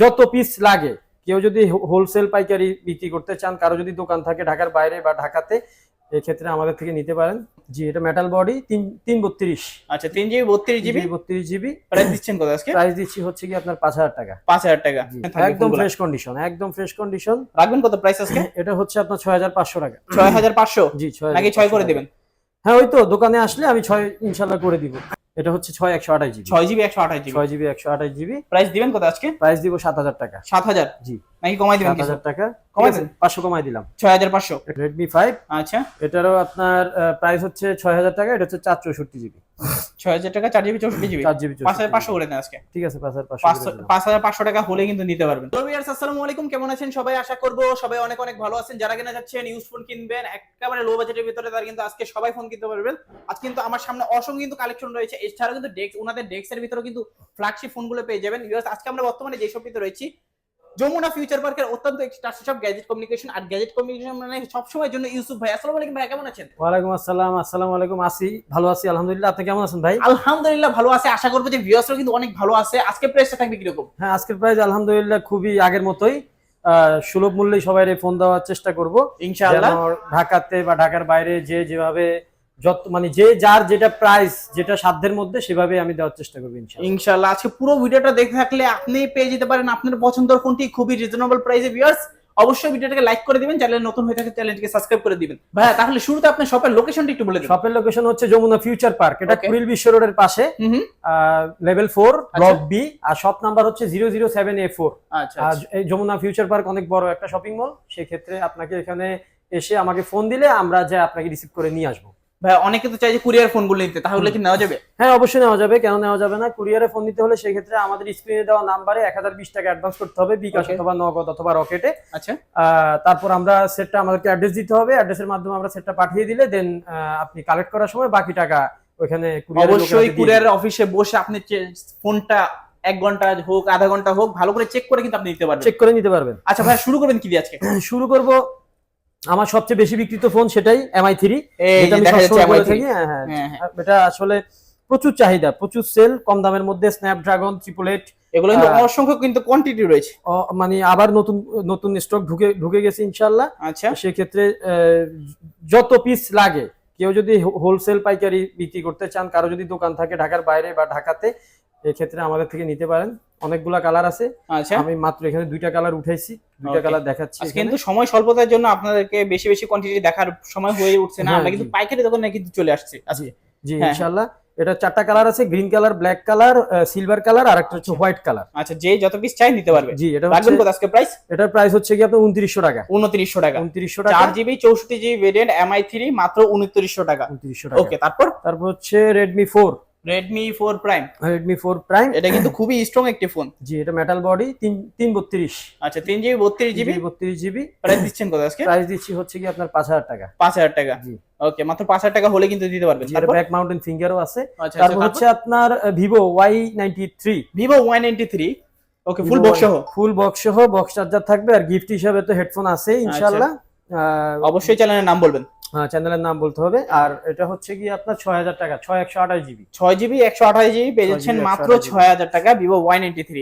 যত পিস লাগে, কেউ যদি হোলসেল পাইকারি বিক্রি করতে চান, কারো যদি দোকান থাকে ঢাকার বাইরে বা ঢাকাতে, এক্ষেত্রে আমাদের থেকে নিতে পারেন। জি, এটা মেটাল বডি 332। আচ্ছা 3GB 32GB 32GB। প্রাইস দিচ্ছেন কত আজকে? প্রাইস দিচ্ছি হচ্ছে কি আপনার 5000 টাকা। 5000 টাকা একদম ফ্রেশ কন্ডিশন, একদম ফ্রেশ কন্ডিশন। রাখবেন কত প্রাইস আজকে? এটা হচ্ছে আপনার 6500 টাকা। 6500? জি, 6500 নাকি 6 করে দিবেন? হ্যাঁ, ওই তো দোকানে আসলে আমি 6 ইনশাআল্লাহ করে দিব। এটা হচ্ছে 6128GB। 6GB 128GB। 6GB 128GB। Price দিবেন কত আজকে? প্রাইস দিব 7000 টাকা। 7000? জি। নাকি কমাই দিবেন কিছু? 7000 টাকা কমাই দেন? 500 কমাই দিলাম। 6500। Redmi 5। আচ্ছা, এটারও আপনার প্রাইস হচ্ছে 6000 টাকা। এটা হচ্ছে 464GB। 6000 টাকা 4GB 64GB। 4GB 5500 করে দেন আজকে। ঠিক আছে, 5500। 5500 টাকা হলে কিন্তু নিতে পারবেন। হ্যালো ভিউয়ার্স, আসসালামু আলাইকুম, কেমন আছেন সবাই? আশা করব সবাই অনেক অনেক ভালো আছেন। যারা কিনা যাচ্ছেন ইউজ ফোন কিনবেন একেবারে লো বাজেটের ভিতরে, তারা কিন্তু আজকে সবাই ফোন কিনতে পারবেন। আজকে কিন্তু আমার সামনে অসংখ্য কিন্তু কালেকশন রয়েছে। এছাড়াও কিন্তু ওনাদের ডেস্কের ভিতরে কিন্তু ফ্ল্যাগশিপ ফোনগুলো পেয়ে যাবেন। ভিউয়ার্স, আজকে আমরা বর্তমানে যে শপটিতে রয়েছি, যমুনা ফিউচার পার্কের অত্যন্ত একটি ট্রাস্টেড শপ গ্যাজেট কমিউনিকেশন। আর গ্যাজেট কমিউনিকেশন মানে সব সময়ের জন্য ইউসুফ ভাই। আসসালামু আলাইকুম ভাই, কেমন আছেন? ওয়ালাইকুম আসসালাম। আসসালামু আলাইকুম। ভালো আছি আলহামদুলিল্লাহ। আপনি কেমন আছেন ভাই? আলহামদুলিল্লাহ ভালো আছে। আশা করব যে ভিউয়ার্সরা কিন্তু অনেক ভালো আছে। আজকে প্রাইসটা থাকবে কি রকম? হ্যাঁ, আজকের প্রাইস আলহামদুলিল্লাহ খুবই আগের মতোই। সুলভ মূল্যে সবাই ফোন দেওয়ার চেষ্টা করব ইনশাআল্লাহ। ঢাকাতে বা ঢাকার বাইরে যেভাবে মানে যে যার যেটা প্রাইস, যেটা সাধ্যের মধ্যে, সেভাবে আমি দেওয়ার চেষ্টা করবো ইনশাআল্লাহ। আজকে পুরো ভিডিওটা দেখে থাকলে আপনি পেয়ে যেতে পারেন আপনার পছন্দের ফোনটি খুবই রিজনেবল প্রাইসে। ভিউয়ার্স, অবশ্যই ভিডিওটাকে লাইক করে দিবেন, চ্যানেলে নতুন হয়ে থাকলে চ্যানেলটিকে সাবস্ক্রাইব করে দিবেন। ভাইয়া, তাহলে শুরুতে আপনার শপের লোকেশনটা একটু বলে দিন। শপের লোকেশন হচ্ছে যমুনা ফিউচার পার্ক। এটা কুড়িল বিশ্ব রোডের পাশে, লেভেল 4 ব্লক বি। আর শপ নাম্বার হচ্ছে 007A4। আচ্ছা, আর এই যমুনা ফিউচার পার্ক অনেক বড় একটা শপিং মল। সেক্ষেত্রে আপনাকে এখানে এসে আমাকে ফোন দিলে আমরা যা আপনাকে রিসিভ করে নিয়ে আসবো। ভাই, অনেকে তো চাই যে কুরিয়ার ফোনগুলো নিতে, তাহলে কি নেওয়া যাবে? হ্যাঁ, অবশ্যই নেওয়া যাবে। কেন নেওয়া যাবে না? কুরিয়ারে ফোন দিতে হলে সেক্ষেত্রে আমাদের স্ক্রিনে দেওয়া নাম্বারে 1020 টাকা অ্যাডভান্স করতে হবে, বিকাশ অথবা নগদ অথবা রকেটে। আচ্ছা, তারপর আমরা সেটটা, আমাদেরকে অ্যাড্রেস দিতে হবে। অ্যাড্রেসের মাধ্যমে আমরা সেটটা পাঠিয়ে দিলে দেন আপনি কালেক্ট করার সময় বাকি টাকা ওখানে অবশ্যই কুরিয়ারের অফিসে বসে আপনি ফোনটা 1 ঘন্টা হোক আধা ঘন্টা হোক ভালো করে চেক করে কিন্তু আপনি নিতে পারবেন। চেক করে নিতে পারবেন। আচ্ছা ভাই, শুরু করবেন কি দিয়ে আজকে? শুরু করব আমার সবচেয়ে বেশি বিক্রিত ফোন, সেটাই MI3। এটা আসলে প্রচুর চাহিদা, প্রচুর সেল, কম দামের মধ্যে স্ন্যাপড্রাগন 888। এগুলো কিন্তু অসংখ্য কিন্তু কোয়ান্টিটি রয়েছে। মানে আবার নতুন নতুন স্টক ঢুকে গেছে ইনশাআল্লাহ। আচ্ছা, সেক্ষেত্রে যত পিস লাগে, কেউ যদি হোলসেল পাইকারি বিক্রি করতে চান, কারো যদি দোকান থাকে ঢাকার বাইরে বা ঢাকাতে, এক্ষেত্রে আমাদের থেকে নিতে পারেন। অনেকগুলা কালার আছে। আচ্ছা, আমি মাত্র এখানে 2টা কালার উঠাইছি, 2টা কালার দেখাচ্ছি। কিন্তু সময় স্বল্পতার জন্য আপনাদেরকে বেশি বেশি কোয়ান্টিটি দেখার সময় হয়ে উঠছে না। আমরা কিন্তু পাইকারি দোকানে কিন্তু চলে আসছে। জি, ইনশাআল্লাহ। এটা 4টা কালার আছে, green colour, black colour, silver colour, আর একটা হচ্ছে হোয়াইট কালার। আচ্ছা, যে যত পিস চাই নিতে পারবে। জি, এটা রাখবেন কত আজকে প্রাইস? এটার প্রাইস হচ্ছে কি আপনার 2900 টাকা। 2900 টাকা। 2900 টাকা। 4GB 64GB ভেরিয়েন্ট MI3 মাত্র 2900 টাকা। 2900 টাকা। ওকে, তারপর হচ্ছে Redmi 4। Redmi 4 Prime। Redmi 4 Prime এটা কিন্তু খুবই স্ট্রং একটি ফোন। জি, এটা মেটাল বডি 332। আচ্ছা, 3GB 32GB। প্রাইস দিচ্ছেন কত আজকে? প্রাইস দিচ্ছি হচ্ছে কি আপনার 5000 টাকা। 5000 টাকা। জি, ওকে, মাত্র 5000 টাকা হলে কিন্তু দিতে পারবেন। তারপর ব্যাক মাউন্টেন ফিঙ্গারও আছে। তারপর হচ্ছে আপনার Vivo Y93। Vivo Y93। ওকে, ফুল বক্স সহ বক্স চার্জার থাকবে, আর গিফট হিসেবে তো হেডফোন আছে ইনশাআল্লাহ। অবশ্যই চ্যানেলের নাম বলবেন। হ্যাঁ, চ্যানেলের নাম বলতে হবে। আর এটা হচ্ছে কি আপনার 6000 টাকা, 6128GB। 6GB 128GB পেয়ে যাচ্ছেন মাত্র 6000 টাকা। Vivo Y93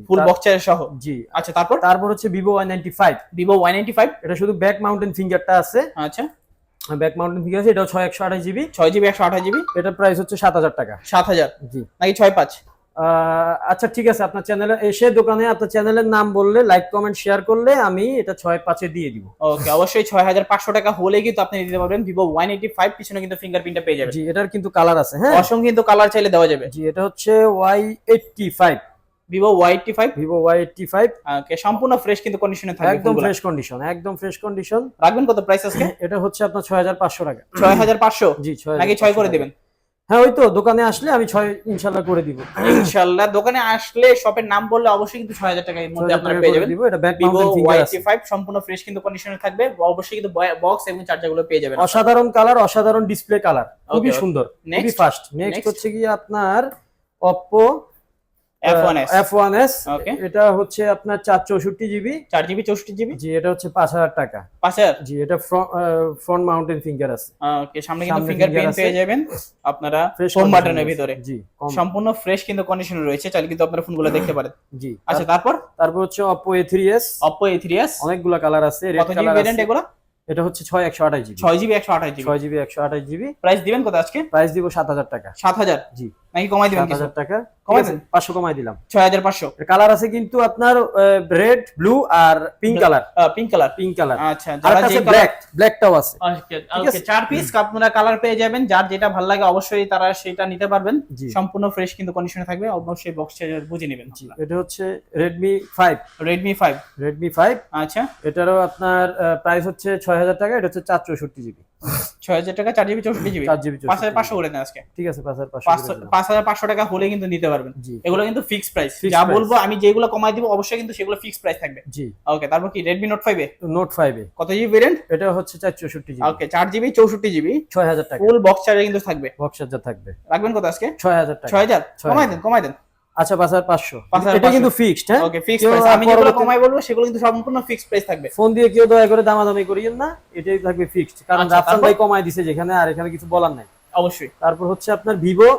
full box charger সহ। জি। আচ্ছা, তারপর হচ্ছে Vivo Y95। Vivo Y95। এটা শুধু ব্যাক মাউন্টেন ফিঙ্গারটা আছে। আচ্ছা, ব্যাক মাউন্টেন ফিঙ্গার আছে। এটাও 6128GB। 6GB 128GB। এটার প্রাইস হচ্ছে 7000 টাকা। 7000? জি, নাকি 65? আচ্ছা, ঠিক আছে। আপনার চ্যানেলে এসে দোকানে আপনার চ্যানেলের নাম বললে, লাইক কমেন্ট শেয়ার করলে আমি এটা 6500 দিয়ে দিব। ওকে, অবশ্যই 6500 টাকা হলে কিন্তু আপনি দিতে পারবেন Vivo Y95। পিছনে কিন্তু ফিঙ্গারপ্রিন্টটা পেয়ে যাবেন। জি, এটার কিন্তু কালার আছে। হ্যাঁ, অসংখ্য কিন্তু কালার চাইলে দেওয়া যাবে। জি, এটা হচ্ছে Y85। Vivo Y85। ওকে, সম্পূর্ণ ফ্রেশ কিন্তু কন্ডিশনে থাকবে। একদম ফ্রেশ কন্ডিশন, একদম ফ্রেশ কন্ডিশন। রাখবেন কত প্রাইস আজকে? এটা হচ্ছে আপনার 6500 টাকা। 6500? জি, নাকি 6 করে দিবেন? হ্যাঁ, ওই তো দোকানে আসলে আমি 6 ইনশাআল্লাহ করে দিব। ইনশাআল্লাহ, দোকানে আসলে শপের নাম বললে অবশ্যই কিন্তু 6000 টাকার মধ্যে আপনারা পেয়ে যাবেন। এটা ব্যাক Vivo মাউন্টেন ফিঙ্গার আছে। Y85 সম্পূর্ণ ফ্রেশ কিন্তু কন্ডিশনে থাকবে। অবশ্যই কিন্তু বক্স এবং চার্জারগুলো পেয়ে যাবেন। অসাধারণ কালার, অসাধারণ ডিসপ্লে কালার, খুবই সুন্দর, খুবই নেক্সট ফাস্ট। নেক্সট হচ্ছে কি আপনার Oppo F1s F1s ওকে এটা হচ্ছে আপনার 464 জিবি 4 GB 64 GB জি, এটা হচ্ছে 5,000 টাকা 5000 জি। এটা ফ্রন্ট মাউন্টেন ফিঙ্গার আছে, ওকে সামনে কিন্তু সামনে ফিঙ্গারপ্রিন্ট finger পেয়ে আছে। যাবেন আপনারা ফ্রেশ হোম বাটনের ভিতরে জি সম্পূর্ণ ফ্রেশ কিন্তু কন্ডিশনে রয়েছে, চাইলে কিন্তু আপনারা ফোনগুলো দেখতে পারেন। জি। আচ্ছা তারপর তারপর হচ্ছে Oppo A3s, Oppo A3s অনেকগুলা কালার আছে, রেড কত জিবি কালার ভেরিয়েন্ট আছে। এগুলো? এটা হচ্ছে 6128 GB 6 GB 128 GB 6 GB 128 GB. Price দিবেন কত আজকে? প্রাইস দিব 7,000 টাকা 7000 জি। নাকি কমাই দিবেন কিছু? 7,000 টাকা কমাই ঠিক আছে, দেন। 500 কমাই দিলাম। 6500 কালার আছে কিন্তু আপনার রেড, ব্লু আর pink colour. Pink colour pink colour আচ্ছা আর যারা যে ব্ল্যাকটাও আছে। ওকে ওকে 4 পিস আপনারা কালার পেয়ে যাবেন, যার যেটা ভালো লাগে অবশ্যই তারা সেটা নিতে পারবেন। জি। সম্পূর্ণ ফ্রেশ কিন্তু কন্ডিশনে থাকবে, অবশ্যই বক্স চার্জার বুঝে নেবেন। এটা হচ্ছে Redmi 5 Redmi 5 Redmi 5 আচ্ছা এটারও আপনার প্রাইস হচ্ছে 6,000 টাকা। এটা হচ্ছে 464 জিবি 6000 টাকা 4 GB 64 GB 4 জিবি 5500 করে দেন আজকে। ঠিক আছে 5,500 5500 টাকা হলে কিন্তু নিতে পারবেন। জি। এগুলো কিন্তু ফিক্স প্রাইস, Fixed যা price। বলবো আমি যেগুলো কমাই দিব অবশ্যই কিন্তু সেগুলো ফিক্স প্রাইস থাকবে। জি। ওকে তারপর কি Redmi Note 5 এ নোট 5 এ কত জিবি ভেরিয়েন্ট? এটা হচ্ছে 464 জিবি ওকে 4 GB 64 GB 6,000 টাকা ফুল বক্স চার্জার কিন্তু থাকবে। বক্স চার্জার থাকবে। রাখবেন কত আজকে? 6,000 টাকা 6000 কমাই দেন কমাই দেন। আচ্ছা 5,500 5,500 এটা কিন্তু ফিক্সড। হ্যাঁ ওকে ফিক্স কেউ প্রাইস, আমি যেগুলো পরবর্তী- কমাই বলবো সেগুলো কিন্তু সম্পূর্ণ ফিক্স প্রাইস থাকবে। ফোন দিয়ে কেউ দয়া করে দামাদামি করিয়েন না, এটাই থাকবে ফিক্সড, কারণ আচ্ছা, রাফসান তারপর? ভাই কমাই দিছে যেখানে, আর এখানে কিছু বলার নাই। অবশ্যই তারপর হচ্ছে আপনার Vivo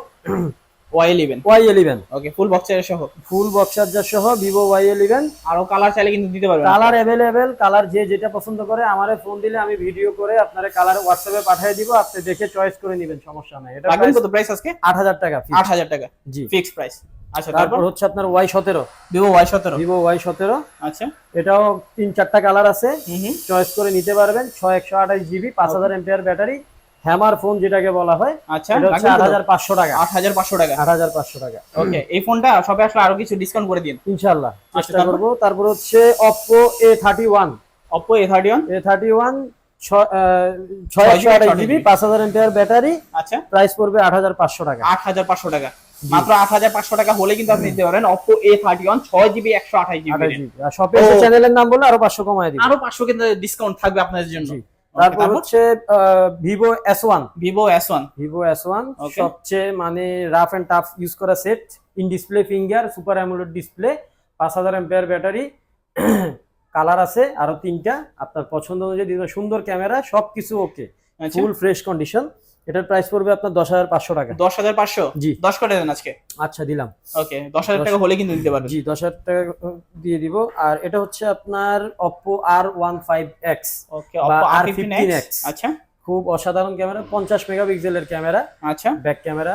Y11 Y11 ওকে ফুল বক্স চার্জার সহ ফুল বক্স চার্জার সহ Vivo Y11 আরো কালার চাইলে কিন্তু দিতে পারবেন। কালার अवेलेबल, কালার যে যেটা পছন্দ করে আমারে ফোন দিলে আমি ভিডিও করে আপনারে কালার হোয়াটসঅ্যাপে পাঠিয়ে দিব, আপনি দেখে চয়েস করে নেবেন, সমস্যা নাই। এটা রাখবেন কত প্রাইস আজকে? 8,000 টাকা fixed। 8000 টাকা জি। Fix price. আচ্ছা তারপর তারপর হচ্ছে আপনার Y17 Vivo Y17 Vivo Y17 আচ্ছা এটাও 3-4টা কালার আছে, হুম চয়েস করে নিতে পারবেন। 6128 GB 5000 MPR battery, hammer phone যেটাকে বলা হয়। আচ্ছা এটা হচ্ছে 8,500 টাকা 8500 টাকা 8,500 টাকা ওকে এই ফোনটা সবে আসলে আরো কিছু ডিসকাউন্ট করে দিন ইনশাআল্লাহ চেষ্টা তারপর? করব। তারপর হচ্ছে Oppo A31 Oppo A31 A31 628 GB 5000 MPR battery, আচ্ছা প্রাইস পড়বে 8,500 টাকা 8500 টাকা মাত্র 8500 টাকা হলে কিন্তু আপনি নিতে পারেন Oppo A31 6GB 128GB 28 GB. আর শপে এসে চ্যানেলের নাম বলে আরো 500 কমায় দিবেন। আরো 500 কিন্তু ডিসকাউন্ট থাকবে আপনাদের জন্য। জি। Okay, তারপর হচ্ছে Vivo S1 Vivo S1 Vivo S1 Okay. সবচেয়ে মানে রাফ এন্ড টাফ ইউজ করা set, in display finger, super AMOLED display, 5000 MPR battery, colour আছে আরো 3টা, আপনার পছন্দ অনুযায়ী দিবেন। সুন্দর ক্যামেরা, সবকিছু ওকে, আচ্ছা ফুল ফ্রেশ কন্ডিশন। এটার প্রাইস পড়বে আপনার 10,500 টাকা 10500 জি। 10 করে দেন আজকে। আচ্ছা দিলাম। ওকে 10000 টাকা হলে কিন্তু দিতে পারবেন। জি 10,000 টাকা দিয়ে দিব। আর এটা হচ্ছে আপনার Oppo R15X ওকে বা Oppo R15X R15X আচ্ছা খুব অসাধারণ ক্যামেরা, 50 মেগাপিক্সেলের ক্যামেরা, আচ্ছা ব্যাক ক্যামেরা।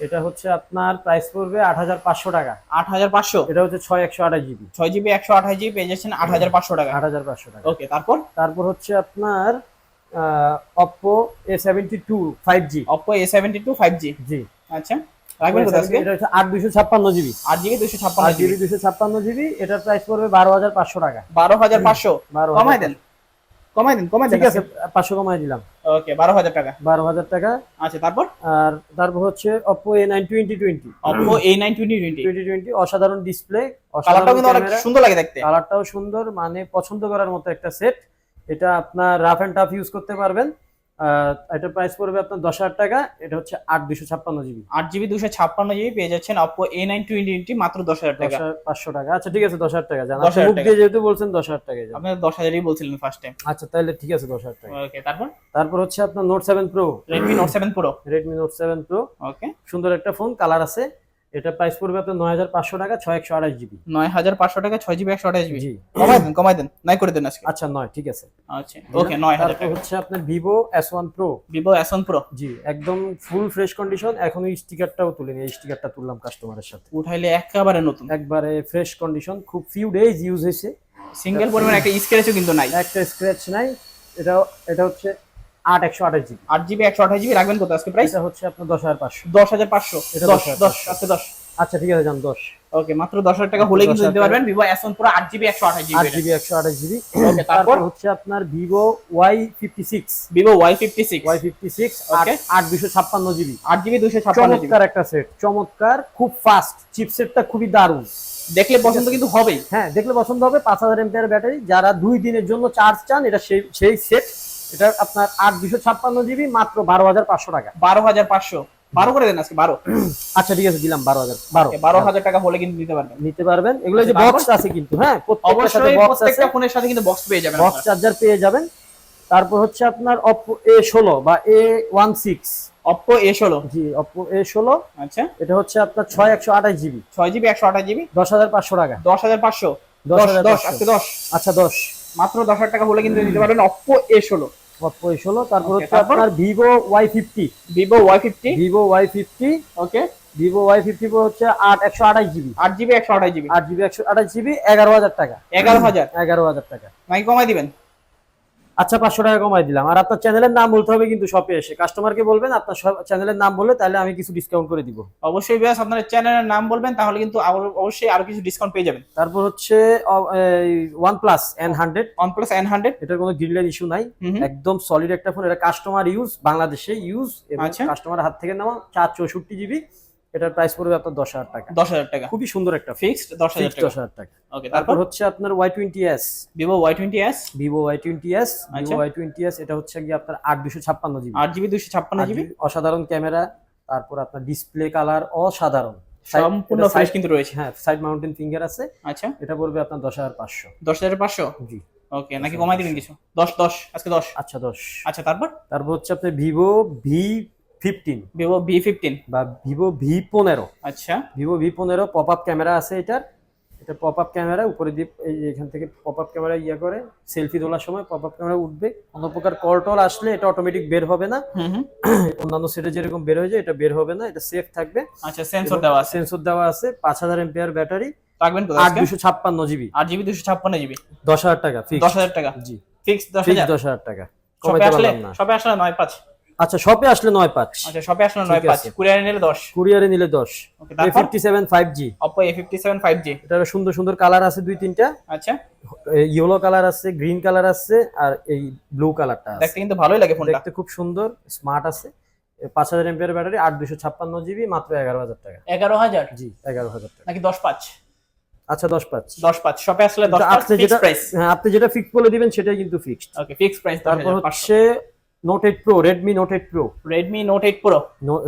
এটা হচ্ছে আপনার প্রাইস পড়বে 8,500 টাকা 8500 এটা হচ্ছে 6128 জিবি 6GB 128GB পেয়ে যাচ্ছেন 8500 টাকা 8,500 টাকা। ওকে তারপর তারপর হচ্ছে আপনার Oppo A72 5G Oppo A72 5G জি। আচ্ছা রাখবেন কত আজকে? এটা হচ্ছে 8,256 জিবি 8GB 256GB 256 জিবি। এটার প্রাইস পড়বে 12,500 টাকা 12500 12,000 কমাই দেন কমাই দেন কমাই দেন ঠিক আছে 500 কমাই দিলাম ওকে 12000 টাকা 12,000 টাকা। আচ্ছা তারপর আর তারপর হচ্ছে Oppo A9 2020 Oppo A9 2020 2020 অসাধারণ ডিসপ্লে, কালারটাও কিন্তু অনেক সুন্দর লাগে দেখতে। কালারটাও সুন্দর, মানে পছন্দ করার মতো একটা সেট। এটা আপনার রাফ এন্ড টাফ ইউজ করতে পারবেন। এটার প্রাইস পড়বে আপনার 10,000 টাকা। এটা হচ্ছে 8,256 জিবি 8GB 256GB পেয়ে যাচ্ছেন Oppo A9 2020 মাত্র 10000 টাকা 10,500 টাকা। আচ্ছা ঠিক আছে 10,000 টাকা জানা, 10,000 মুখ টাকা। দিয়ে যেহেতু বলছেন 10,000 টাকা যান। আপনি 10000ই বলছিলেন ফার্স্ট টাইম। আচ্ছা তাহলে ঠিক আছে 10,000 টাকা। ওকে তারপর তারপর হচ্ছে আপনার Note 7 Pro Redmi Note 7 Pro Redmi Note 7 Pro ওকে সুন্দর একটা ফোন, কালার আছে। এটা প্রাইস পড়বে আপনার 9,500 টাকা 6128 জিবি 9500 টাকা 6GB 128GB জি। কমাই দেন নাই করে দেন আজকে। আচ্ছা 9 ঠিক আছে আচ্ছা ওকে 9000 তারপর টাকা হচ্ছে আপনার Vivo S1 Pro Vivo S1 Pro জি, একদম ফুল ফ্রেশ কন্ডিশন, এখনো স্টিকারটাও তুলিনি, এই স্টিকারটা তুললাম কাস্টমারের সাথে, উঠাইলে একেবারে নতুন একবারে ফ্রেশ কন্ডিশন, খুব ফিউ ডেজ ইউজ হয়েছে, সিঙ্গেল পরিমাণ একটা স্ক্র্যাচও কিন্তু নাই। একটা স্ক্র্যাচ নাই। এটা হচ্ছে 8,128 জিবি 8GB 128GB রাখবেন কত আজকে প্রাইস? এটা হচ্ছে আপনার 10,500 10500 এটা 10 10,500 আজকে 10 আচ্ছা ঠিক আছে যান 10 ওকে মাত্র 10000 টাকা হলে কিন্তু 10,000 দিতে পারবেন Vivo S1 Pro 8GB 128GB 8 GB 128 GB ওকে তারপর তারপর হচ্ছে আপনার Vivo Y56 Vivo Y56 Y56 Okay. 8,256 GB 8GB 256GB চমৎকার একটা সেট, চমৎকার, খুব ফাস্ট, চিপসেটটা খুবই দারুণ। দেখলে পছন্দ কিন্তু হবেই। হ্যাঁ দেখলে পছন্দ হবে। 5000 এমপিআর ব্যাটারি, যারা 2 দিনের জন্য চার্জ চান এটা সেই সেট। এটা আপনার 8,256 জিবি মাত্র 12,500 টাকা 12500 12 করে দেন আজকে 12। আচ্ছা ঠিক আছে, দিলাম 12,000। 12,000 টাকা হলে কিন্তু নিতে পারবেন। এগুলো যে বক্স আছে কিন্তু, হ্যাঁ প্রত্যেকটার সাথে অবশ্যই বক্স আছে, প্রত্যেকটা ফোনের সাথে কিন্তু বক্স পেয়ে যাবেন, বক্স চার্জার পেয়ে যাবেন। তারপর হচ্ছে আপনার Oppo A16 বা A16। Oppo A16, জি Oppo A16। আচ্ছা এটা হচ্ছে আপনার 6/128GB, 6GB 128GB, 10,500 টাকা। 10,500, 10 আজকে 10, আচ্ছা 10, মাত্র 10,000 টাকা হলে কিন্তু নিতে পারবেন Oppo A16। Oppo A16। তারপর Okay, হচ্ছে তারপর? আপনার Vivo Y50, Vivo Y50, Vivo Y50, ওকে Vivo Y50 Pro হচ্ছে 8/128GB, 8GB 128GB, 8GB 128GB, 11,000 টাকা। 11,000 11,000 টাকা। নাকি কমাই দিবেন? আচ্ছা 500 টাকা কমাই দিলাম। আর আপনার চ্যানেলের নাম বলতে হবে কিন্তু শপে এসে, কাস্টমারকে বলবেন আপনার চ্যানেলের নাম বললে, তাহলে আমি কিছু ডিসকাউন্ট করে দিব। অবশ্যই ভিউয়ার্স আপনার চ্যানেলের নাম বলবেন, তাহলে কিন্তু অবশ্যই আরো কিছু ডিসকাউন্ট পেয়ে যাবেন। তারপর হচ্ছে OnePlus N100। OnePlus N100, এটার কোনো গ্রিলের ইস্যু নাই, একদম সলিড একটা ফোন। এটা কাস্টমার ইউজ, বাংলাদেশে ইউজ, এবং আচ্ছা। কাস্টমার হাত থেকে নেওয়া। 464GB। এটার প্রাইস পড়বে আপনার 10,000 টাকা। 10,000 টাকা খুবই সুন্দর একটা ফিক্সড 10,000 টাকা। 10,000 টাকা। ওকে, তারপর তারপর হচ্ছে আপনার Y20s, Vivo Y20s, Vivo Y20s, আচ্ছা। Vivo Y20s। এটা হচ্ছে কি আপনার 8/256GB, 8GB 256GB, অসাধারণ ক্যামেরা। তারপর আপনার ডিসপ্লে কালার অসাধারণ, সম্পূর্ণ ফ্রেশ কিন্তু রয়েছে। হ্যাঁ সাইড মাউন্টেন ফিঙ্গার আছে। আচ্ছা, এটা পড়বে আপনার 10,500। 10,500, জি ওকে, নাকি কমাই দিবেন কিছু? 10 আজকে 10। আচ্ছা 10। আচ্ছা, তারপর তারপর হচ্ছে আপনার Vivo V15 Vivo V15, বা Vivo V15। আচ্ছা Vivo V15 pop up camera আছে এটার। এটা পপ আপ ক্যামেরা, উপরে দিয়ে এই যে এখান থেকে পপ আপ ক্যামেরা করে সেলফি তোলার সময় পপ আপ ক্যামেরা উঠবে। কোনো প্রকার কল টল আসলে এটা অটোমেটিক বের হবে না। হুম, অন্যান্য সেটে যেরকম বের হয়ে যায় এটা বের হবে না, এটা সেফ থাকবে। আচ্ছা, সেন্সর দেওয়া আছে, সেন্সর দেওয়া আছে। 5,000 এমপিআর ব্যাটারি, রাখবেন কোথায় আজকে? 8/256GB, 8GB 256GB, 10,000 টাকা ফিক্স। 10,000 টাকা জি ফিক্স, ফিক্স 10,000। 10,000 টাকা, শপে কমাইতে আসলে, পারলাম না। শপে আসলে 9.5। আচ্ছা শপে আসলে 9.5, আচ্ছা, শপে আসলে ঠিক 9.5, আছে। কুরিয়ারে নিলে 10। কুরিয়ারে নিলে 10। ওকে, তারপর A57 5G, Oppo A57 5G, এটার সুন্দর সুন্দর কালার আছে 2-3টা। আচ্ছা, ইয়েলো কালার আছে, গ্রিন কালার আছে, আর এই ব্লু কালারটা আছে। দেখতে কিন্তু ভালোই লাগে ফোনটা। দেখতে খুব সুন্দর, স্মার্ট আছে। 5,000 এমপিআর ব্যাটারি, 8/256GB, মাত্র 11,000 টাকা। 11,000 জি 11,000 টাকা। নাকি 10.5? আচ্ছা 10.5। 10.5 শপে আসলে কিন্তু 10.5 আপনি ফিক্স যেটা, প্রাইস। হ্যাঁ আপনি যেটা ফিক্স বলে দিবেন সেটাই কিন্তু ফিক্সড। ওকে, ফিক্স প্রাইস। তারপর হচ্ছে Note 8 Pro, Redmi Note 8 Pro, Redmi Note 8 Pro,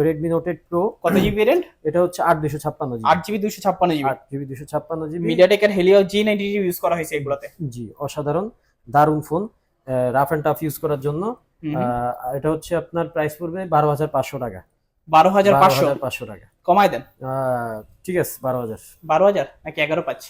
Redmi Note 8 Pro। কত জিবি ভেরিয়েন্ট? এটা হচ্ছে 8/256GB, 8GB 256GB, 8GB 256GB। MediaTek এর Helio G90 ইউজ করা হয়েছে এগুলোতে। জি অসাধারণ, দারুণ phone, rough and tough use করার জন্য। এটা হচ্ছে আপনার প্রাইস পড়বে 12,500 টাকা। 12,500 500 টাকা কমাই দেন। ঠিক আছে 12,000। 12,000 নাকি 11.5?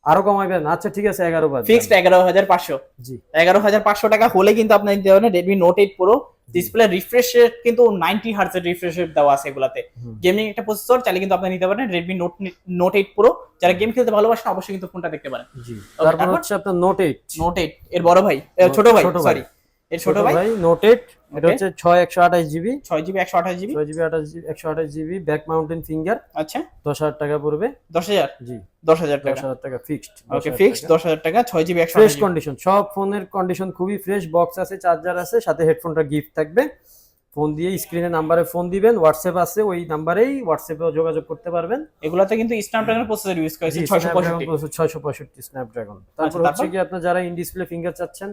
আরো কমাইবেন? আচ্ছা ঠিক আছে 11 বাদ। ফিক্সড 11,500। জি 11,500 টাকা হলে কিন্তু আপনি নিতে পারবেন Redmi Note 8 Pro। Display refresh rate কিন্তু 90 হার্টজ এর রিফ্রেশ রেট দেওয়া আছে এগুলাতে। গেমিং একটা প্রসেসর চাইলে কিন্তু আপনি নিতে পারেন Redmi Note 8 Pro। যারা গেম খেলতে ভালোবাসেন অবশ্যই কিন্তু ফোনটা দেখতে পারেন। জি তারপর হচ্ছে আপনার Note 8, Note 8 এর বড় ভাই, ছোট ভাই, সরি এর ছোট ভাই Note 8। এটা হচ্ছে 6/128GB, 6GB 128GB, 6GB 128GB, back mountain finger. আচ্ছা 10,000 টাকা পড়বে। 10,000, জি 10,000 টাকা। 10,000 টাকা ফিক্সড। ওকে, ফিক্সড 10,000 টাকা, 6GB ফ্রেশ 128GB। কন্ডিশন, সব ফোনের কন্ডিশন খুবই ফ্রেশ। বক্স আছে, চার্জার আছে, সাথে হেডফোনটা গিফট থাকবে। ফোন দিয়ে স্ক্রিনে নাম্বারে ফোন দিবেন, হোয়াটসঅ্যাপ আছে, ওই নাম্বারেই হোয়াটসঅ্যাপেও যোগাযোগ করতে পারবেন। এগুলাতে কিন্তু স্ন্যাপড্রাগন প্রসেসর ইউজ করেছে 665। স্ন্যাপড্রাগন। তারপর হচ্ছে কি আপনার যারা ইন ডিসপ্লে ফিঙ্গার চাচ্ছেন,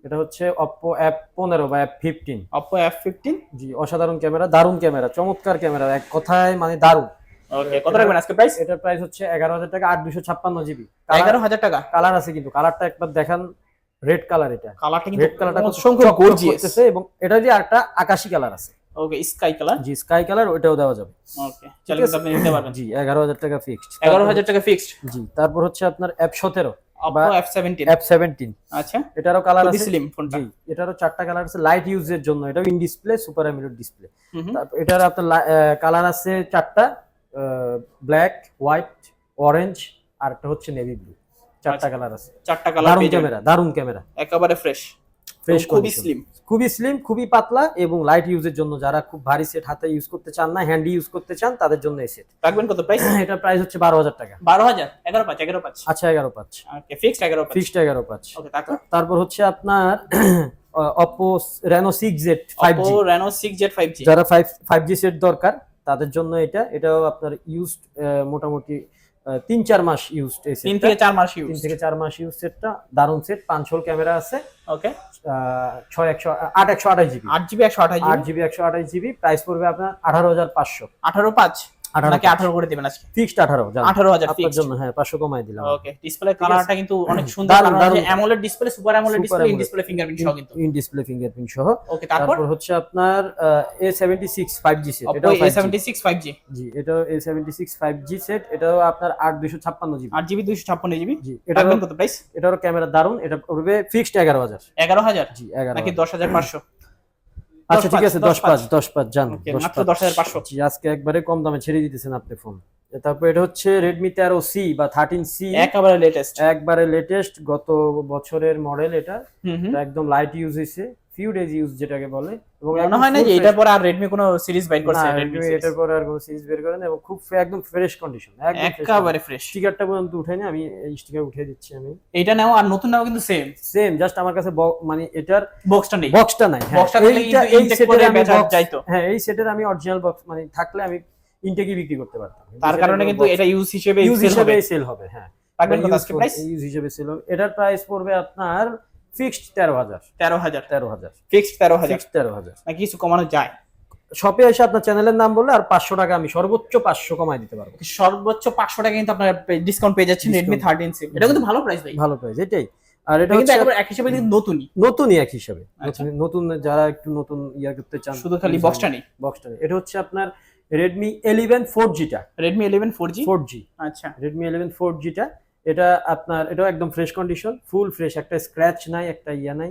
এটা হচ্ছে Oppo F15 বা F15। Oppo F15, জি অসাধারণ ক্যামেরা, দারুণ ক্যামেরা, চমৎকার ক্যামেরা, এক কথায় মানে দারুণ। ওকে, কত রাখবেন আজকে প্রাইস? এটার প্রাইস হচ্ছে 11,000 টাকা, 8/256GB। 11,000 টাকা। কালার আছে কিন্তু, কালারটা একবার দেখান। রেড কালার, এটা কালারটা কিন্তু রেড কালারটা খুব অসংখ্য গর্জিয়াস। এবং এটা দিয়ে একটা আকাশী কালার আছে। ওকে, স্কাই কালার। জি স্কাই কালার, ওটাও দেওয়া যাবে। ওকে, চলে কিন্তু আপনি নিতে পারবেন। জি 11,000 টাকা ফিক্সড। 11,000 টাকা ফিক্সড। জি তারপর হচ্ছে আপনার F17 Oppo F17, F17। আচ্ছা, এটারও কালার খুবই আছে। স্লিম ফোনটা। জি এটারও 4টা কালার আছে লাইট ইউজের জন্য। এটাও in display, super AMOLED display. হুম, তারপর এটার আপনার কালার আছে 4টা, ব্ল্যাক, হোয়াইট, অরেঞ্জ, আর একটা হচ্ছে নেভি ব্লু। 4টা কালার আছে। 4টা কালার দারুণ পেয়ে যাবেন। ক্যামেরা, দারুণ ক্যামেরা, একেবারে ফ্রেশ, ফ্রেশ, খুবই স্লিম। খুবই স্লিম, খুবই পাতলা, এবং লাইট ইউজের জন্য যারা খুব ভারী সেট হাতে ইউজ করতে চান না, হ্যান্ডি ইউজ করতে চান, তাদের জন্য এই সেট। রাখবেন কত প্রাইস? এটা প্রাইস হচ্ছে 12,000 টাকা। 12,000, 11,500। আচ্ছা 11,500। ওকে, ফিক্সড 11,500। ফিক্সড 11,500। ওকে, তারপর হচ্ছে আপনার Oppo Reno 6Z 5G। Oppo Reno 6Z 5G যারা 5G সেট দরকার তাদের জন্য এটাও আপনার ইউজড মোটামুটি 3-4 মাস ইউজ, 3 থেকে 4 মাস ইউজ। 3 থেকে 4 মাস ইউজ সেটটা দারুন সেট। 5 হোল ক্যামেরা আছে। ওকে, 128 GB, 8 GB 128 8 GB 128 GB. Price পড়বে আপনার 18,500। 18,500 নাকি 18 করে দিবেন আজকে? ফিক্সড 18 জান 18,000 আপনার ফিক্সড। জন্য, হ্যাঁ 500 কমাই দিলাম। ওকে, ডিসপ্লে কালারটা কিন্তু অনেক সুন্দর, দারুণ, কারণ দারুণ। AMOLED display, super AMOLED Super display, in AMOLED display fingerprint সহ কিন্তু। ইন ডিসপ্লে ফিঙ্গারপ্রিন্ট সহ। ওকে, তারপর হচ্ছে আপনার A76 5G সেট। Oppo এটাও 5G। A76 5G, জি, এটাও A76 5G সেট। এটাও আপনার 8 256 জিবি। 8 GB 256 GB. জি, রাখবেন কত প্রাইস? এটারও ক্যামেরা দারুন। এটা পড়বে ফিক্সড 11,000। 11,000 জি 11,000 নাকি 10,500? আচ্ছা ঠিক আছে, 10,500 জান। Okay, মাত্র 10,500। জি, আজকে একবারে কম দামে ছেড়ে দিতেছেন আপনি ফোন। তারপর এটা হচ্ছে Redmi 13C বা 13C, একেবারে লেটেস্ট। একবারে লেটেস্ট, গত বছরের মডেল এটা। হুম। এটা একদম লাইট ইউজ হইছে, ফিউ ডেজ ইউজ যেটাকে বলে। এবং মনে হয় না যে এটার পরে আর রেডমি কোনো সিরিজ বাইর করছে? রেডমি এটার পরে আর কোনো সিরিজ বের করেন, এবং খুব একদম ফ্রেশ কন্ডিশন, একেবারে ফ্রেশ। স্টিকারটা পর্যন্ত উঠাইনি আমি, এই স্টিকার উঠিয়ে দিচ্ছি আমি। এটা নাও আর নতুন নাও কিন্তু সেম জাস্ট আমার কাছে মানে এটার বক্সটা নেই। বক্সটা নাই। হ্যাঁ, বক্সটা থাকলে কিন্তু ইনটেক করে বেচা যাইতো। হ্যাঁ, এই সেটের আমি অরিজিনাল বক্স মানে থাকলে আমি ইনটেকই বিক্রি করতে পারতাম। তার কারণে কিন্তু এটা ইউজ হিসেবে সেল হবে। হ্যাঁ, রাখবেন কত আজকে প্রাইস? ইউজ হিসেবে সেল হবে। এটার প্রাইস পড়বে আপনার ফিক্সড 13,000। 13,000 ফিক্সড 13,000 নাকি কিছু কমানো যায়? শপে এসে আপনার চ্যানেলের নাম বললে আর 500 টাকা আমি সর্বোচ্চ 500 কমাই দিতে পারবো। সর্বোচ্চ 500 টাকা কিন্তু আপনারা ডিসকাউন্ট পেয়ে যাচ্ছেন Redmi 13C। এটা কিন্তু ভালো প্রাইস ভাই, ভালো প্রাইস এটাই। আর এটা কিন্তু হচ্ছে একবার এক হিসেবে কিন্তু নতুনই এক হিসাবে। আচ্ছা। নতুন যারা একটু নতুন ইয়া করতে চান, শুধু খালি বক্সটা নেই। এটা হচ্ছে আপনার Redmi 11 4G টা। Redmi 11 4G। আচ্ছা, Redmi 11 4G টা। এটা আপনার এটাও একদম ফ্রেশ কন্ডিশন, ফুল ফ্রেশ, একটা স্ক্র্যাচ নাই, একটা ইয়া নাই,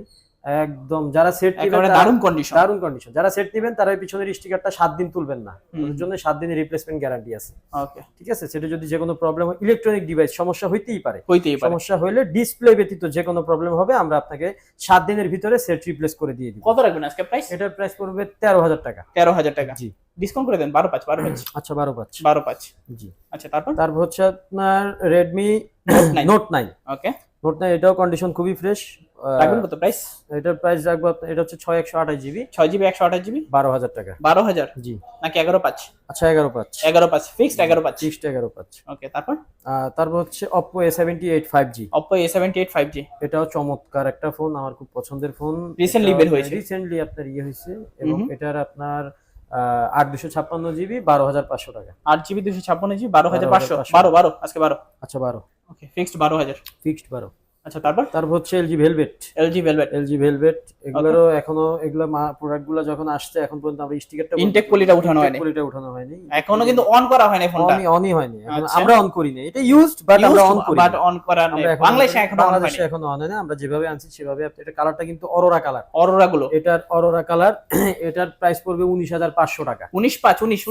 একদম। যারা সেট একেবারে দারুণ কন্ডিশন। যারা সেট নেবেন তারা পিছনের স্টিকারটা 7 দিন তুলবেন না, ওর জন্য 7 দিনের রিপ্লেসমেন্ট গ্যারান্টি আছে। ওকে, ঠিক আছে। সেটা যদি যে কোনো প্রবলেম হয়, ইলেকট্রনিক ডিভাইস সমস্যা হইতেই পারে। সমস্যা হলে ডিসপ্লে ব্যতীত যে কোনো প্রবলেম হবে, আমরা আপনাকে 7 দিনের ভিতরে সেট রিপ্লেস করে দিয়ে দিব। কত রাখবেন আজকে প্রাইস? এটার প্রাইস পড়বে 13,000 টাকা। 13,000 টাকা। জি, ডিসকাউন্ট করে দেন 12,500। আচ্ছা 12,500। 12,500। জি, আচ্ছা, তারপর হচ্ছে আপনার Redmi Note 9। ওকে, Note 9 এটাও কন্ডিশন খুবই ফ্রেশ। রাখবেন কত প্রাইস? এটার প্রাইস রাখবো এটা হচ্ছে 6128 জিবি, 6 জিবি 128 জিবি। 12,000 টাকা। 12,000 জি, নাকি 11,500? আচ্ছা 11,500। 11,500 ফিক্সড 11,500। ফিক্সড 11,500। ওকে, তারপর হচ্ছে Oppo A78 5G। Oppo A78 5G, এটাও চমৎকার একটা ফোন, আমার খুব পছন্দের ফোন। রিসেন্টলি বের হয়েছে। রিসেন্টলি আপনার ইয়ে হয়েছে, এবং এটার আপনার 8 256 জিবি, 12,500 টাকা। 8 জিবি 256 জিবি, 12,500। 12 আজকে 12। আচ্ছা 12। ওকে, ফিক্সড 12,000। ফিক্সড 12। আচ্ছা, তারপর হচ্ছে LG Velvet। LG Velvet এগুলোরও এখনো এগুলো প্রোডাক্টগুলো যখন আসছে এখন পর্যন্ত আমরা স্টিকারটা ইনটেক পলিটা উঠানো হয়নি। এখনো কিন্তু অন করা হয়নি ফোনটা। অনই হয়নি, আমরা অন করি না। এটা ইউজড, বাট আমরা অন করি, বাট অন করা নেই। বাংলাদেশে এখনো অন হয় না। আমরা যেভাবে আনছি সেভাবে। এটা কালারটা কিন্তু অরোরা কালার। গুলো এটার অরোরা কালার। এটার প্রাইস পড়বে 19,500 টাকা। 19,500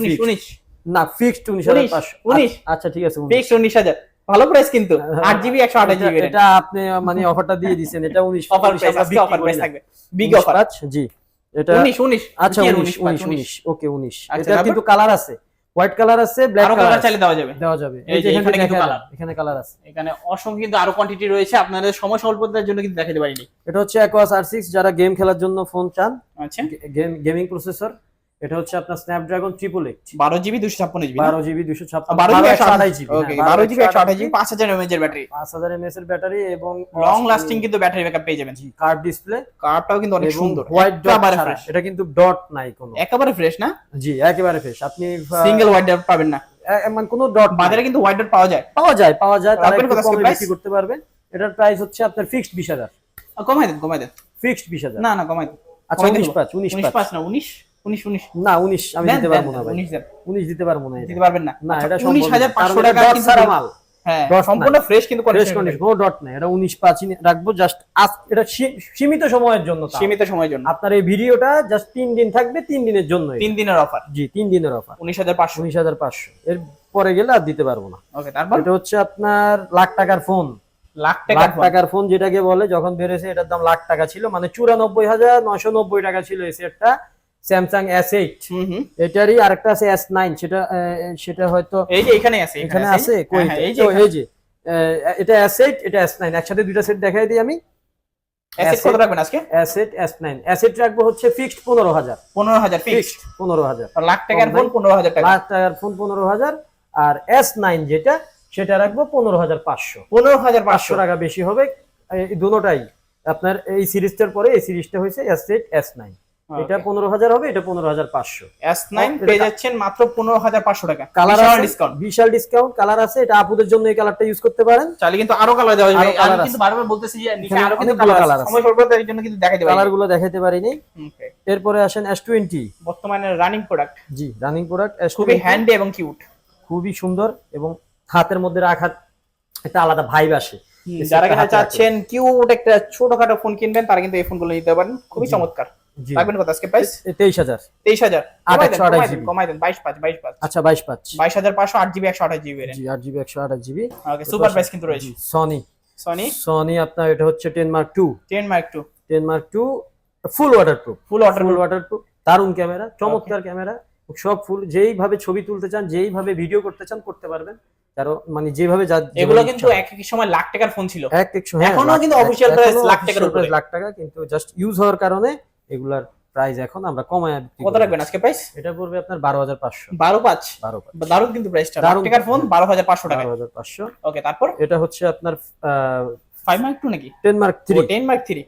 না, ফিক্সড 19,500। আচ্ছা ঠিক আছে, ফিক্সড 19,000। ভালো প্রাইস কিন্তু। 8 জিবি 128 জিবি। এটা আপনি মানে অফারটা দিয়ে দিবেন। এটা 19 অফার প্রাইস থাকবে, বিগ অফার। জি, এটা 19। আচ্ছা 19। ওকে 19। এটা কিন্তু কালার আছে, হোয়াইট কালার আছে, ব্ল্যাক কালার চাইলে দেওয়া যাবে। এই যে এখানে কিন্তু কালার, এখানে কালার আছে। এখানে অসংখ্য কিন্তু আরো কোয়ান্টিটি রয়েছে, আপনাদের সময় স্বল্পতার জন্য কিন্তু দেখাতে পারিনি। এটা হচ্ছে Aquos R6, যারা গেম খেলার জন্য ফোন চান। আচ্ছা, গেমিং প্রসেসর। এটা হচ্ছে আপনার Snapdragon 888। 12 GB 256 GB. 12 GB 256, 12 GB 128 GB. Okay, 12 GB 128 GB, 5000 mAh এর ব্যাটারি। 5000 mAh এর ব্যাটারি, এবং লং লাস্টিং কিন্তু ব্যাটারি ব্যাকআপ পেয়ে যাবেন। জি, কার্ভ ডিসপ্লে। কার্ভটাও কিন্তু অনেক সুন্দর, হোয়াইট ডট একেবারে ছাড়া। ফ্রেশ। এটা কিন্তু ডট নাই কোনো, একেবারে ফ্রেশ না? জি, একেবারে ফ্রেশ। আপনি সিঙ্গেল হোয়াইট ডট পাবেন না, মানে কোনো ডট। বাজারে কিন্তু হোয়াইট ডট পাওয়া যায়। তারা একটু কমে বিক্রি করতে পারবেন। এটার প্রাইস হচ্ছে আপনার ফিক্সড 20,000। কমাই দেন। ফিক্সড 20,000। না কমাই দেন। আচ্ছা 19 না 19 না 19 আমি দিতে পারবো না ভাই। 19 দিতে পারবো না। দিতে পারবেন না? না, এটা 19,500 টাকা কিন্তু সারা মাল। হ্যাঁ, সম্পূর্ণ ফ্রেশ কিন্তু কন্ডিশন, কোনো ডট নাই। এটা 19,500 রাখবো জাস্ট। এটা সীমিত সময়ের জন্য, আপনার এই ভিডিওটা জাস্ট 3 দিন থাকবে, 3 দিনের জন্য। 3 দিনের অফার। জি, 3 দিনের অফার। 19,500 এর পরে গেলে আর দিতে পারবো না। ওকে, তারপর এটা হচ্ছে আপনার লাখ টাকার ফোন। লাখ টাকার ফোন যেটাকে বলে, যখন বেরোছে এটার দাম লাখ টাকা ছিল, মানে 94,990 টাকা ছিল এই সেটটা। Samsung S8। এটারই আরেকটা আছে S9, সেটা হয়তো এই যে এখানে আছে কই, এই যে এটা S8, এটা S9, একসাথে দুইটা সেট দেখাই দিই আমি। S8 কত রাখবেন আজকে? S8 S9 S8 রাখবো হচ্ছে ফিক্সড 15,000 ফিক্সড 15,000। লাখ টাকার ফোন 15,000 টাকা। লাখ টাকার ফোন 15,000। আর S9 যেটা, সেটা রাখবো 15,500। 15,500 টাকা বেশি হবে। এই দুটোটাই আপনার এই সিরিজটার পরে এই সিরিজটা হয়েছে S8 S9, এটা 15,000 হবে, এটা 15,500। S9 পেয়ে যাচ্ছেন মাত্র 15,500 টাকা। কালার বিশাল ডিসকাউন্ট, বিশাল ডিসকাউন্ট। কালার আছে, এটা আপুদের জন্য এই কালারটা ইউজ করতে পারেন। চাইলে কিন্তু আরো কালার দেওয়া যাবে। আরো আমি colour কিন্তু আছে। বারবার বলতেছি যে নিচে এখানে আরো কিন্তু অনেকগুলো কালার colour আছে, আছে। সময় স্বল্পতার জন্য কিন্তু দেখাইতে পারি। কালারগুলো দেখাতে পারিনি। এরপরে আসেন S20, বর্তমানে রানিং প্রোডাক্ট, জি রানিং প্রোডাক্ট। খুবই হ্যান্ডি এবং কিউট, খুবই সুন্দর এবং হাতের মধ্যে রাখার একটা আলাদা ভাইব আসে। যারা কিনা চাচ্ছেন কিউট একটা ছোটখাটো ফোন কিনবেন তারা কিন্তু এই ফোনগুলো নিতে পারেন, খুবই চমৎকার। রাখবেন কত আজকে প্রাইস? 23,000। 23,000 828 কমাই দেন 22,500 আচ্ছা 22,500। 22,500 8GB 128GB ভেরিয়েন্ট। জি 8GB 128GB। ওকে, সুপার প্রাইস কিন্তু রয়েছে। সনি আপনার এটা হচ্ছে 10 Mark II। 10 Mark II, 10 Mark II ফুল ওয়াটারপ্রুফ, ফুল ওয়াটারপ্রুফ। দারুন ক্যামেরা, চমৎকার ক্যামেরা। সব ফুল, যেইভাবে ছবি তুলতে চান, যেইভাবে ভিডিও করতে চান করতে পারবেন। কারণ মানে যেভাবে এগুলো কিন্তু এক এক সময় লাখ টাকার ফোন ছিল, হ্যাঁ, এখনো কিন্তু অফিশিয়াল প্রাইস লাখ টাকার উপরে। লাখ টাকা, কিন্তু জাস্ট ইউজ হওয়ার কারণে এগুলার প্রাইস এখন আমরা কমায় বিক্রি কত করি। রাখবেন আজকে প্রাইস? এটা পড়বে আপনার 12,500। 12,500 দারুন কিন্তু প্রাইসটা, লাখ টাকার ফোন 12,500 টাকা। 12,500। ওকে, তারপর এটা হচ্ছে আপনার 5 Mark II নাকি 10 Mark III। 10 Mark III,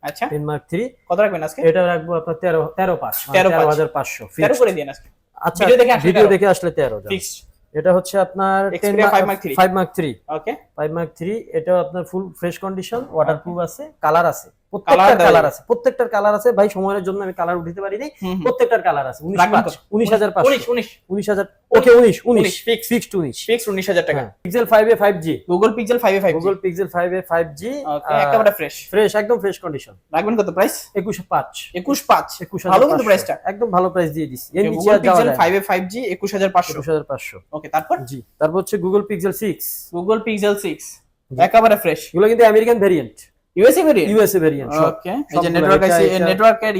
আচ্ছা 10 Mark III কত রাখবেন আজকে? এটা রাখবো আপনার 13,500। 13,500 ফিক্সড করে দিন আজকে। আচ্ছা, ভিডিও দেখে আসলে 13,000 ফিক্সড। এটা হচ্ছে আপনার Xperia 5 Mark III। 5 Mark III। ওকে, 5 Mark III এটা আপনার ফুল ফ্রেশ কন্ডিশন, ওয়াটারপ্রুফ আছে, কালার আছে, Colour প্রত্যেকটার কালার আছে ভাই। সময়ের জন্য আমি কালার উঠাতে পারিনি, প্রত্যেকটার কালার আছে। রাখবেন কত? 19,500। 19 ওকে 19 ফিক্সড 19 19,000 টাকা। Pixel 5a 5G, Google Pixel 5a 5G, Google Pixel 5a 5G। ওকে, একেবারে ফ্রেশ, একদম ফ্রেশ কন্ডিশন। রাখবেন কত প্রাইস? 21,500। 21,500 ভালো কিন্তু প্রাইসটা, একদম ভালো প্রাইস দিয়ে দিছি। এর নিচে Google আর যাওয়া Pixel যায় 5a 5G 21,500। 21,500। ওকে, তারপর জি, তারপর হচ্ছে Google Pixel 6। Google Pixel 6 একেবারে ফ্রেশ, এগুলো কিন্তু আমেরিকান ভেরিয়েন্ট, ইউএসএ ভেরিয়েন্ট। ওকে, এই যে নেটওয়ার্ক আছে, এই নেটওয়ার্কের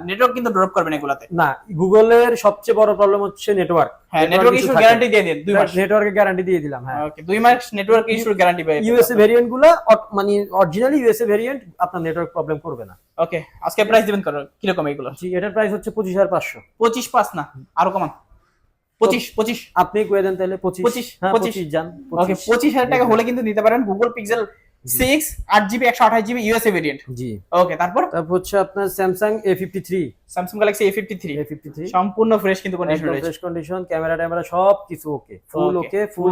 নেটওয়ার্ক কিন্তু ড্রপ করবেন এগুলাতে না। গুগলের সবচেয়ে বড় প্রবলেম হচ্ছে নেটওয়ার্ক। হ্যাঁ, নেটওয়ার্ক ইস্যু গ্যারান্টি দিয়ে দিন 2 মাস। নেটওয়ার্কের গ্যারান্টি দিয়ে দিলাম। হ্যাঁ, ওকে, 2 মাস নেটওয়ার্ক ইস্যুর গ্যারান্টি পাবেন। ইউএসএ ভেরিয়েন্ট গুলো মানে অরিজিনালি ইউএসএ ভেরিয়েন্ট, আপনার নেটওয়ার্ক প্রবলেম করবে না। ওকে, আজকে প্রাইস দিবেন কত, কি রকম এগুলো? জি, এটার প্রাইস হচ্ছে 25,500। 25,500 না, আরো কমান। 25 আপনি কইয়া দেন তাহলে 25। হ্যাঁ 25 জান। ওকে, 25,000 টাকা হলে কিন্তু নিতে পারেন Google Pixel 6 8GB 128GB USA variant. জি, ওকে, তারপর হচ্ছে আপনার Samsung A53, Samsung Galaxy A53 সম্পূর্ণ ফ্রেশ কিন্তু কন্ডিশন রয়েছে, ফ্রেশ কন্ডিশন, ক্যামেরা সব কিছু ওকে, ফুল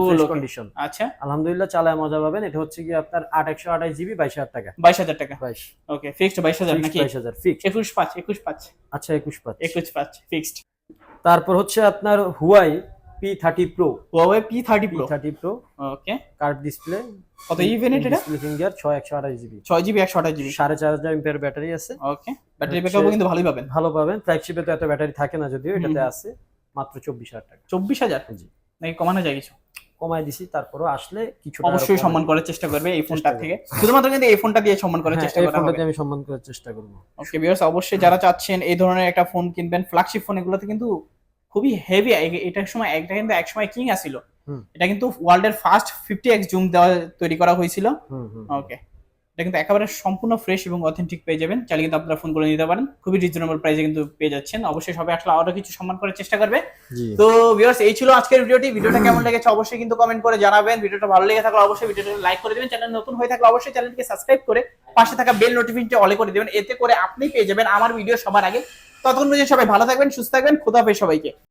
ফ্রেশ কন্ডিশন। আচ্ছা, আলহামদুলিল্লাহ, চালায় মজা পাবেন। এটা হচ্ছে কি আপনার 8 128GB 22,000 টাকা। 22,000 টাকা। 22। ওকে, ফিক্সড 22,000 নাকি? 22,000 ফিক্সড। 21,500 আচ্ছা 21,500 21,500 ফিক্সড। তারপর হচ্ছে আপনার Huawei P30 Pro। Huawei P30 Pro। ওকে, কার্ভ ডিসপ্লে, কত ইভেন্ট এটা? Display finger 6 128GB, 6GB 128GB, 4,500 MPR battery আছে। ওকে, ব্যাটারি ব্যাকআপও কিন্তু ভালোই পাবেন। ভালো পাবেন। ফ্ল্যাগশিপে তো এত ব্যাটারি থাকে না, যদিও এটাতে আছে মাত্র 24,000 টাকা। 24,000 জি, নাকি কমানো যায় কিছু? কমাই দিছি, তারপরও আসলে কিছু অবশ্যই সম্মান করার চেষ্টা করবে এই ফোনটা থেকে, শুধুমাত্র কিন্তু এই ফোনটা দিয়ে সম্মান করার চেষ্টা এই করা ফোনটাতে হবে। আমি সম্মান করার চেষ্টা করব। ওকে ভিউয়ার্স, অবশ্যই যারা চাচ্ছেন এই ধরনের একটা ফোন কিনবেন, ফ্ল্যাগশিপ ফোন এগুলোতে কিন্তু খুবই হেভি। এটার সময় একটা কিন্তু এক সময় কিং আসিল, এটা কিন্তু ওয়ার্ল্ডের ফার্স্ট 50x জুম দেওয়া তৈরি করা হয়েছিল। ওকে, এটা কিন্তু একেবারে সম্পূর্ণ ফ্রেশ এবং অথেন্টিক পেয়ে যাবেন। চাইলে কিন্তু আপনারা ফোনগুলো নিতে পারেন, খুবই রিজনেবল প্রাইসে কিন্তু পেয়ে যাচ্ছেন। অবশ্যই সবাই আসলে আরো কিছু সম্মান করার চেষ্টা করবে। তো ভিউয়ার্স, এই ছিল আজকের ভিডিওটা কেমন লেগেছে অবশ্যই কিন্তু কমেন্ট করে জানাবেন। ভিডিওটা ভালো লেগে থাকলে অবশ্যই ভিডিওটা লাইক করে দিবেন, চ্যানেল নতুন হয়ে থাকলে অবশ্যই চ্যানেলটিকে সাবস্ক্রাইব করে পাশে থাকা বেল নোটিফিকেশনটি অলে করে দিবেন, এতে করে আপনি পেয়ে যাবেন আমার ভিডিও সবার আগে। ততক্ষণ পর্যন্ত সবাই ভালো থাকবেন, সুস্থ থাকবেন, খোদা হাফেজ সবাইকে।